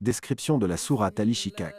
Description de la sourate Al-Inshikak.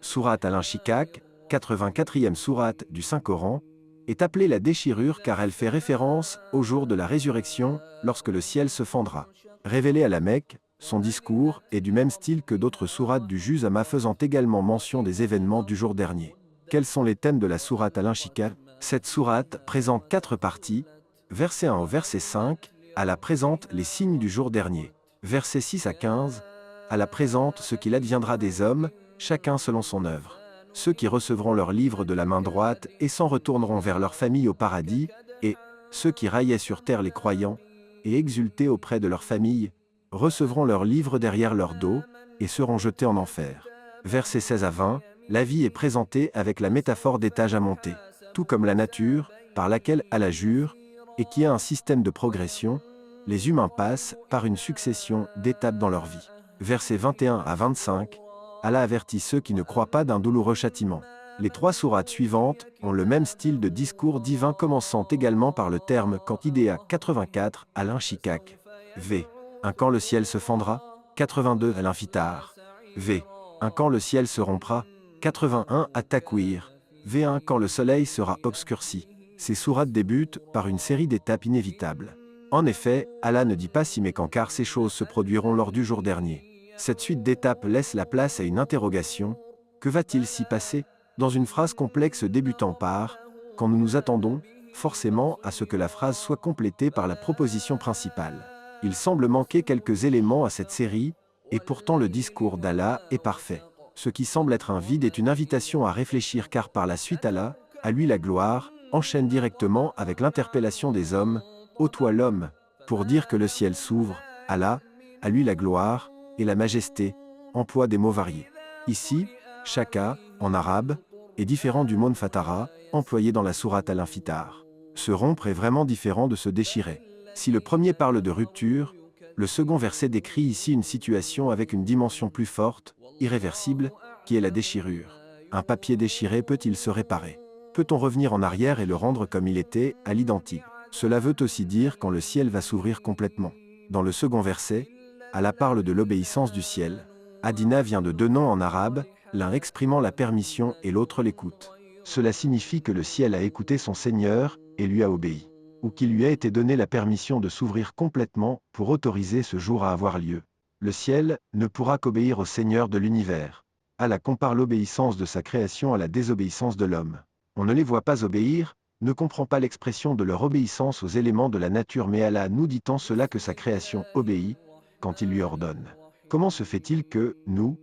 Sourate Al-Inshikak, 84e sourate du Saint-Coran, est appelée la déchirure car elle fait référence au jour de la résurrection, lorsque le ciel se fendra. Révélée à la Mecque, son discours est du même style que d'autres sourates du Juzama faisant également mention des événements du jour dernier. Quels sont les thèmes de la sourate Al-Inshikak? Cette sourate présente 4 parties. Verset 1 au verset 5, Allah présente les signes du jour dernier. Versets 6 à 15, Allah présente ce qu'il adviendra des hommes, chacun selon son œuvre. Ceux qui recevront leur livre de la main droite et s'en retourneront vers leur famille au paradis, et ceux qui raillaient sur terre les croyants, et exultaient auprès de leur famille, recevront leur livre derrière leur dos, et seront jetés en enfer. Versets 16 à 20, la vie est présentée avec la métaphore d'étage à monter, tout comme la nature, par laquelle Allah jure, et qui a un système de progression, les humains passent par une succession d'étapes dans leur vie. Versets 21 à 25, Allah avertit ceux qui ne croient pas d'un douloureux châtiment. Les 3 sourates suivantes ont le même style de discours divin commençant également par le terme Idéa 84 à l'Inshikak. V. Un quand le ciel se fendra, 82 à l'Infitar. V. Un quand le ciel se rompra, 81 à Takwir. V1 quand le soleil sera obscurci. Ces sourates débutent par une série d'étapes inévitables. En effet, Allah ne dit pas si mais quand car ces choses se produiront lors du jour dernier. Cette suite d'étapes laisse la place à une interrogation. Que va-t-il s'y passer? Dans une phrase complexe débutant par « quand nous nous attendons », forcément à ce que la phrase soit complétée par la proposition principale. Il semble manquer quelques éléments à cette série, et pourtant le discours d'Allah est parfait. Ce qui semble être un vide est une invitation à réfléchir car par la suite Allah, à lui la gloire, enchaîne directement avec l'interpellation des hommes, « Ô toi l'homme », pour dire que le ciel s'ouvre, Allah, à lui la gloire, et la majesté, emploie des mots variés. Ici, Shaka, en arabe, est différent du mot fatara, employé dans la sourate Al-Infitar. Se rompre est vraiment différent de se déchirer. Si le premier parle de rupture, le second verset décrit ici une situation avec une dimension plus forte, irréversible, qui est la déchirure. Un papier déchiré peut-il se réparer? Peut-on revenir en arrière et le rendre comme il était, à l'identique? Cela veut aussi dire quand le ciel va s'ouvrir complètement. Dans le second verset, Allah parle de l'obéissance du ciel. Adina vient de 2 noms en arabe, l'un exprimant la permission et l'autre l'écoute. Cela signifie que le ciel a écouté son Seigneur et lui a obéi, ou qu'il lui a été donné la permission de s'ouvrir complètement pour autoriser ce jour à avoir lieu. Le ciel ne pourra qu'obéir au Seigneur de l'univers. Allah compare l'obéissance de sa création à la désobéissance de l'homme. On ne les voit pas obéir, ne comprend pas l'expression de leur obéissance aux éléments de la nature, mais Allah nous dit en cela que sa création obéit quand il lui ordonne. Comment se fait-il que, nous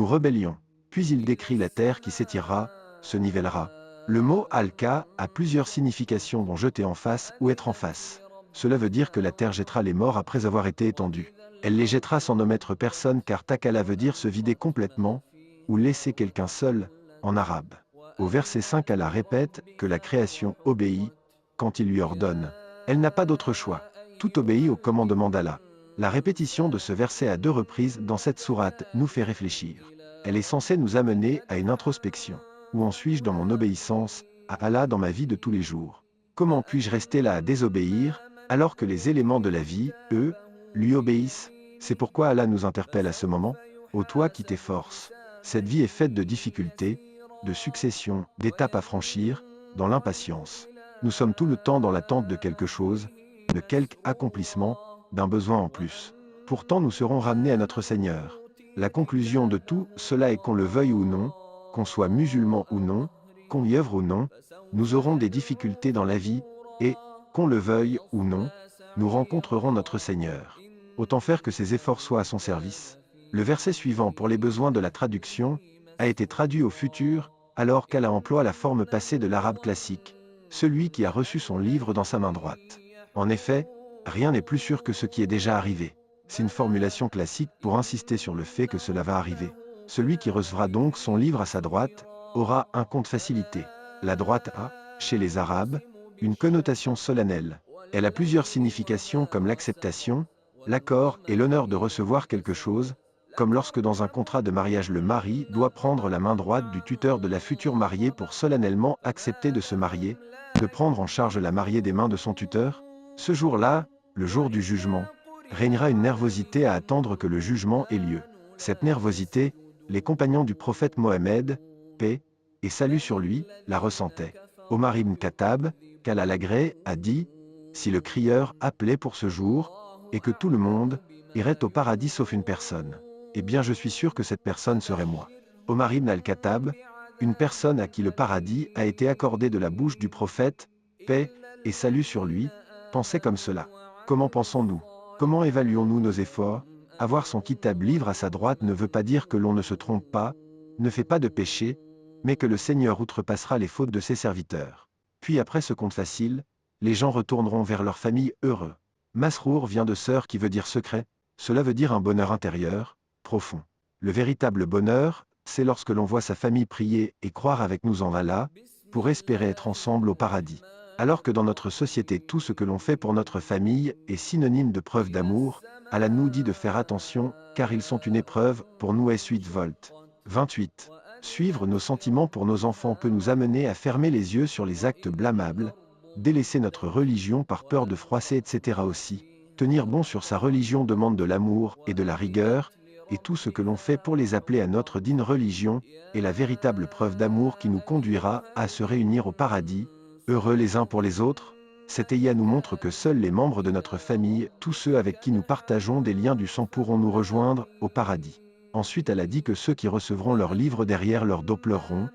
rébellions? Puis il décrit la terre qui s'étirera, se nivellera. Le mot Alka a plusieurs significations dont jeter en face ou être en face. Cela veut dire que la terre jettera les morts après avoir été étendue. Elle les jettera sans omettre personne car Takala veut dire se vider complètement, ou laisser quelqu'un seul, en arabe. Au verset 5 Allah répète que la création obéit quand il lui ordonne. Elle n'a pas d'autre choix. Tout obéit au commandement d'Allah. La répétition de ce verset à 2 reprises dans cette sourate nous fait réfléchir. Elle est censée nous amener à une introspection. Où en suis-je dans mon obéissance à Allah dans ma vie de tous les jours? Comment puis-je rester là à désobéir, alors que les éléments de la vie, eux, lui obéissent? C'est pourquoi Allah nous interpelle à ce moment. Ô toi qui t'efforces. Cette vie est faite de difficultés, de successions, d'étapes à franchir, dans l'impatience. Nous sommes tout le temps dans l'attente de quelque chose, de quelque accomplissement, d'un besoin en plus. Pourtant nous serons ramenés à notre Seigneur. La conclusion de tout cela est qu'on le veuille ou non, qu'on soit musulman ou non, qu'on y œuvre ou non, nous aurons des difficultés dans la vie, et, qu'on le veuille ou non, nous rencontrerons notre Seigneur. Autant faire que ses efforts soient à son service. Le verset suivant pour les besoins de la traduction a été traduit au futur, alors qu'Allah emploie la forme passée de l'arabe classique, celui qui a reçu son livre dans sa main droite. En effet, rien n'est plus sûr que ce qui est déjà arrivé. C'est une formulation classique pour insister sur le fait que cela va arriver. Celui qui recevra donc son livre à sa droite aura un compte facilité. La droite a, chez les Arabes, une connotation solennelle. Elle a plusieurs significations comme l'acceptation, l'accord et l'honneur de recevoir quelque chose, comme lorsque dans un contrat de mariage le mari doit prendre la main droite du tuteur de la future mariée pour solennellement accepter de se marier, de prendre en charge la mariée des mains de son tuteur. Ce jour-là, le jour du jugement, régnera une nervosité à attendre que le jugement ait lieu. Cette nervosité, les compagnons du prophète Mohammed, paix et salut sur lui, la ressentaient. Omar ibn Khattab, qu'Allah l'agrée, a dit, si le crieur appelait pour ce jour, et que tout le monde irait au paradis sauf une personne, eh bien je suis sûr que cette personne serait moi. Omar ibn al-Khattab, une personne à qui le paradis a été accordé de la bouche du prophète, paix et salut sur lui, pensait comme cela. Comment pensons-nous? Comment évaluons-nous nos efforts? Avoir son kitab livre à sa droite ne veut pas dire que l'on ne se trompe pas, ne fait pas de péché, mais que le Seigneur outrepassera les fautes de ses serviteurs. Puis après ce compte facile, les gens retourneront vers leur famille heureux. Masrour vient de sœur qui veut dire secret, cela veut dire un bonheur intérieur, profond. Le véritable bonheur, c'est lorsque l'on voit sa famille prier et croire avec nous en Allah, pour espérer être ensemble au paradis. Alors que dans notre société tout ce que l'on fait pour notre famille est synonyme de preuve d'amour, Allah nous dit de faire attention, car ils sont une épreuve pour nous. S8 volt. 28. Suivre nos sentiments pour nos enfants peut nous amener à fermer les yeux sur les actes blâmables, délaisser notre religion par peur de froisser, etc. aussi. Tenir bon sur sa religion demande de l'amour et de la rigueur, et tout ce que l'on fait pour les appeler à notre digne religion est la véritable preuve d'amour qui nous conduira à se réunir au paradis, heureux les uns pour les autres. Cette ayah nous montre que seuls les membres de notre famille, tous ceux avec qui nous partageons des liens du sang pourront nous rejoindre au paradis. Ensuite elle a dit que ceux qui recevront leur livre derrière leur dos pleureront,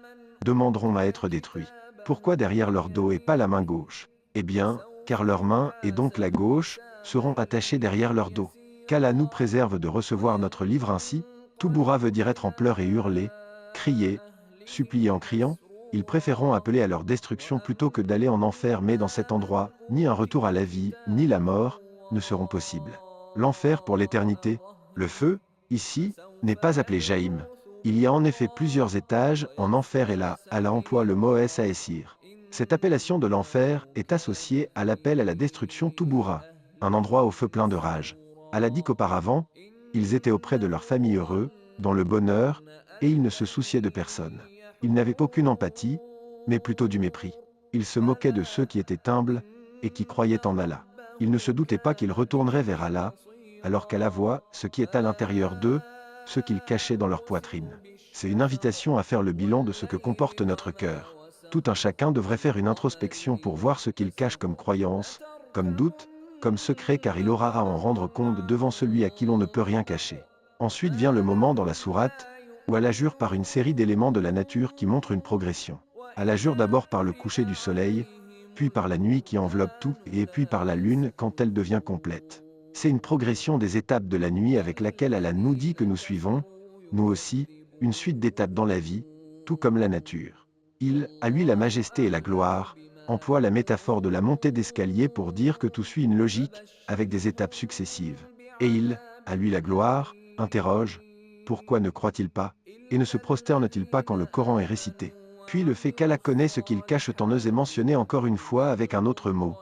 demanderont à être détruits. Pourquoi derrière leur dos et pas la main gauche? Eh bien, car leur main, et donc la gauche, seront attachées derrière leur dos. Qu'Allah nous préserve de recevoir notre livre ainsi. Touboura veut dire être en pleurs et hurler, crier, supplier en criant. Ils préféreront appeler à leur destruction plutôt que d'aller en enfer, mais dans cet endroit, ni un retour à la vie, ni la mort, ne seront possibles. L'enfer pour l'éternité, le feu, ici, n'est pas appelé Jaïm. Il y a en effet plusieurs étages en enfer et là, Allah emploie le mot Saessir. Cette appellation de l'enfer est associée à l'appel à la destruction Touboura, un endroit au feu plein de rage. Allah dit qu'auparavant, ils étaient auprès de leur famille heureux, dans le bonheur, et ils ne se souciaient de personne. Ils n'avaient aucune empathie, mais plutôt du mépris. Ils se moquaient de ceux qui étaient humbles et qui croyaient en Allah. Ils ne se doutaient pas qu'ils retourneraient vers Allah, alors qu'Allah voit ce qui est à l'intérieur d'eux, ce qu'ils cachaient dans leur poitrine. C'est une invitation à faire le bilan de ce que comporte notre cœur. Tout un chacun devrait faire une introspection pour voir ce qu'il cache comme croyance, comme doute, comme secret, car il aura à en rendre compte devant celui à qui l'on ne peut rien cacher. Ensuite vient le moment dans la sourate, où Allah jure par une série d'éléments de la nature qui montrent une progression. Allah jure d'abord par le coucher du soleil, puis par la nuit qui enveloppe tout, et puis par la lune quand elle devient complète. C'est une progression des étapes de la nuit avec laquelle Allah nous dit que nous suivons, nous aussi, une suite d'étapes dans la vie, tout comme la nature. Il, à lui la majesté et la gloire, emploie la métaphore de la montée d'escalier pour dire que tout suit une logique, avec des étapes successives. Et il, à lui la gloire, interroge, pourquoi ne croit-il pas, et ne se prosterne-t-il pas quand le Coran est récité? Puis le fait qu'Allah connaît ce qu'il cache en osé mentionner encore une fois avec un autre mot,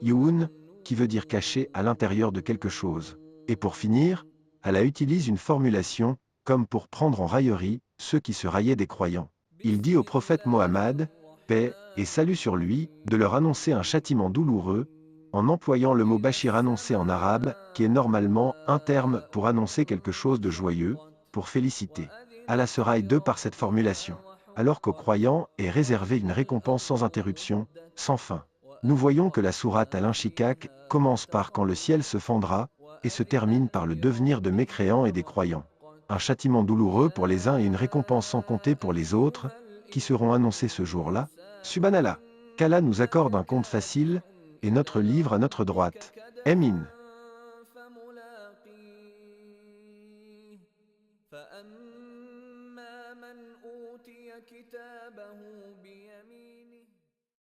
Youn, qui veut dire caché à l'intérieur de quelque chose. Et pour finir, Allah utilise une formulation, comme pour prendre en raillerie, ceux qui se raillaient des croyants. Il dit au prophète Mohammed, paix et salut sur lui, de leur annoncer un châtiment douloureux, en employant le mot bashir annoncé en arabe, qui est normalement un terme pour annoncer quelque chose de joyeux, pour féliciter. Allah se raille d'eux par cette formulation, alors qu'aux croyants est réservée une récompense sans interruption, sans fin. Nous voyons que la sourate Al-Inshikak commence par quand le ciel se fendra, et se termine par le devenir de mécréants et des croyants. Un châtiment douloureux pour les uns et une récompense sans compter pour les autres, qui seront annoncés ce jour-là. Subhanallah. Qu'Allah nous accorde un compte facile, et notre livre à notre droite. Amin. فأما من أوتي كتابه بيمينه